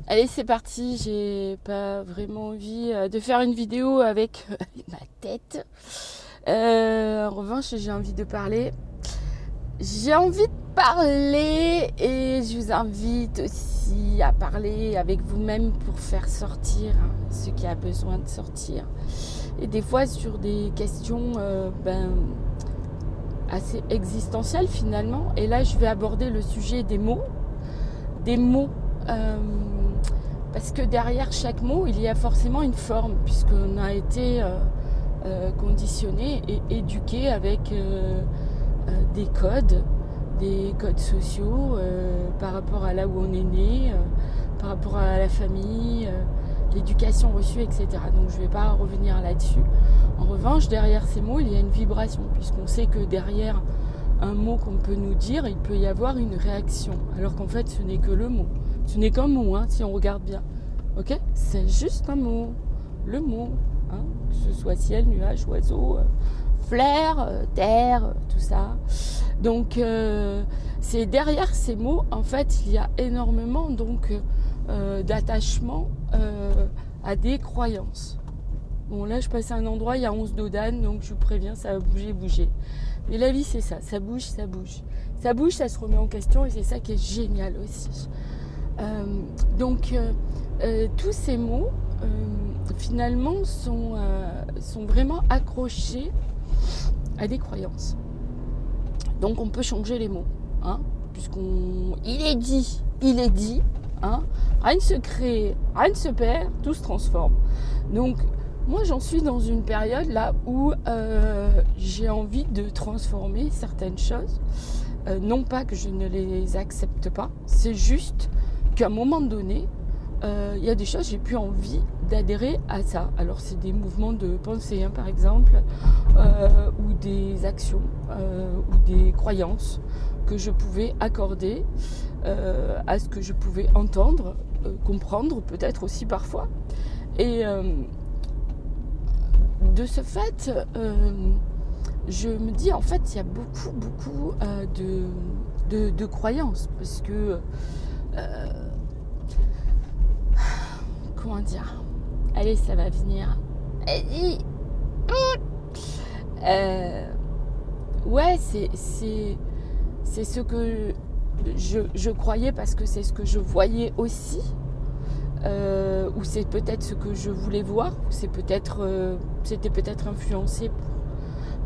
Allez, c'est parti. J'ai pas vraiment envie de faire une vidéo avec ma tête. En revanche, j'ai envie de parler. J'ai envie de parler et je vous invite aussi à parler avec vous-même pour faire sortir ce qui a besoin de sortir. Et des fois sur des questions assez existentielles finalement. Et là, je vais aborder le sujet des mots. Des mots. Parce que derrière chaque mot, il y a forcément une forme, puisqu'on a été conditionné et éduqué avec des codes sociaux par rapport à là où on est né, par rapport à la famille, l'éducation reçue, etc. Donc je ne vais pas revenir là-dessus. En revanche, derrière ces mots, il y a une vibration, puisqu'on sait que derrière un mot qu'on peut nous dire, il peut y avoir une réaction, alors qu'en fait, ce n'est que le mot. Ce n'est qu'un mot, si on regarde bien. Ok ? C'est juste un mot. Le mot. Que ce soit ciel, nuage, oiseau, flair, terre, tout ça. Donc, c'est derrière ces mots, en fait, il y a énormément d'attachement à des croyances. Bon, là, je passe à un endroit, il y a 11 dodanes, donc je vous préviens, ça va bouger. Mais la vie, c'est ça. Ça bouge. Ça bouge, ça se remet en question et c'est ça qui est génial aussi. Tous ces mots finalement sont vraiment accrochés à des croyances. Donc on peut changer les mots, il est dit, rien ne se crée, rien ne se perd, tout se transforme. Donc moi j'en suis dans une période là où j'ai envie de transformer certaines choses. Non pas que je ne les accepte pas, c'est juste qu'à un moment donné, il y a des choses, j'ai plus envie d'adhérer à ça. Alors c'est des mouvements de pensée, par exemple, ou des actions, ou des croyances que je pouvais accorder à ce que je pouvais entendre, comprendre peut-être aussi parfois. Et de ce fait, je me dis en fait il y a beaucoup de croyances, parce que comment dire, allez, ça va venir, allez. Ouais, c'est ce que je croyais, parce que c'est ce que je voyais aussi, ou c'est peut-être ce que je voulais voir, ou c'était peut-être influencé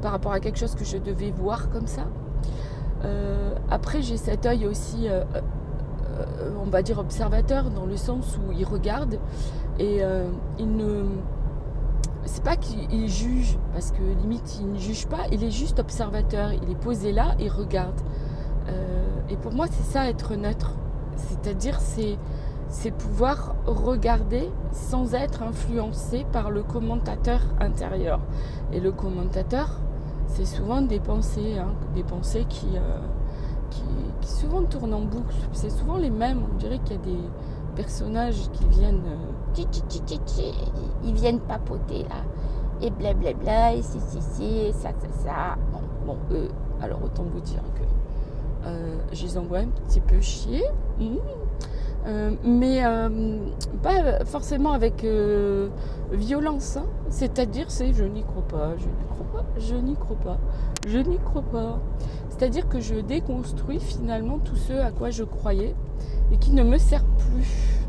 par rapport à quelque chose que je devais voir comme ça. Après, j'ai cet œil aussi, on va dire observateur, dans le sens où il regarde et c'est pas qu'il juge, parce que limite il ne juge pas, il est juste observateur, il est posé là, il regarde. Et pour moi c'est ça, être neutre, c'est-à-dire c'est pouvoir regarder sans être influencé par le commentateur intérieur. Et le commentateur, c'est souvent des pensées qui souvent tournent en boucle. C'est souvent les mêmes. On dirait qu'il y a des personnages qui viennent ils viennent papoter là, et blablabla, et si, ça. Bon, alors autant vous dire que je les envoie un petit peu chier. Mais pas forcément avec violence, c'est-à-dire je n'y crois pas. C'est-à-dire que je déconstruis finalement tout ce à quoi je croyais et qui ne me sert plus,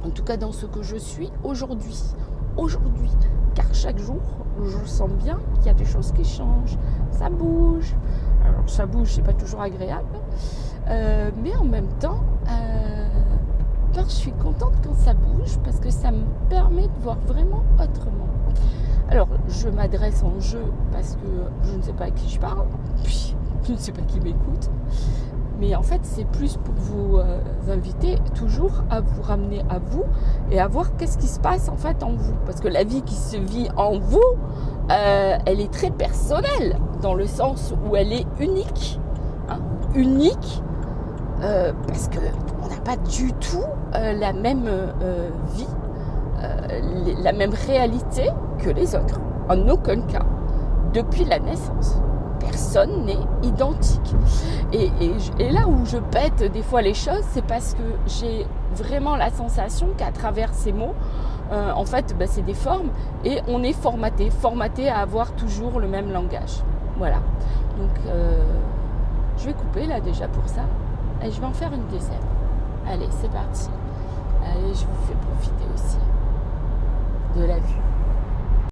en tout cas dans ce que je suis aujourd'hui, car chaque jour je sens bien qu'il y a des choses qui changent, ça bouge. Alors ça bouge, c'est pas toujours agréable, mais en même temps je suis contente quand ça bouge, parce que ça me permet de voir vraiment autrement. Alors, je m'adresse en jeu parce que je ne sais pas à qui je parle, puis je ne sais pas qui m'écoute. Mais en fait, c'est plus pour vous inviter toujours à vous ramener à vous et à voir qu'est-ce qui se passe en fait en vous. Parce que la vie qui se vit en vous, elle est très personnelle, dans le sens où elle est unique. Unique, parce qu'on n'a pas du tout la même vie, la même réalité que les autres, en aucun cas, depuis la naissance. personne n'est identique. Et là où je pète des fois les choses, c'est parce que j'ai vraiment la sensation qu'à travers ces mots, en fait, c'est des formes et on est formaté à avoir toujours le même langage. Voilà. Donc, je vais couper là déjà pour ça et je vais en faire une deuxième. Allez, c'est parti. Allez, je vous fais profiter aussi de la vue.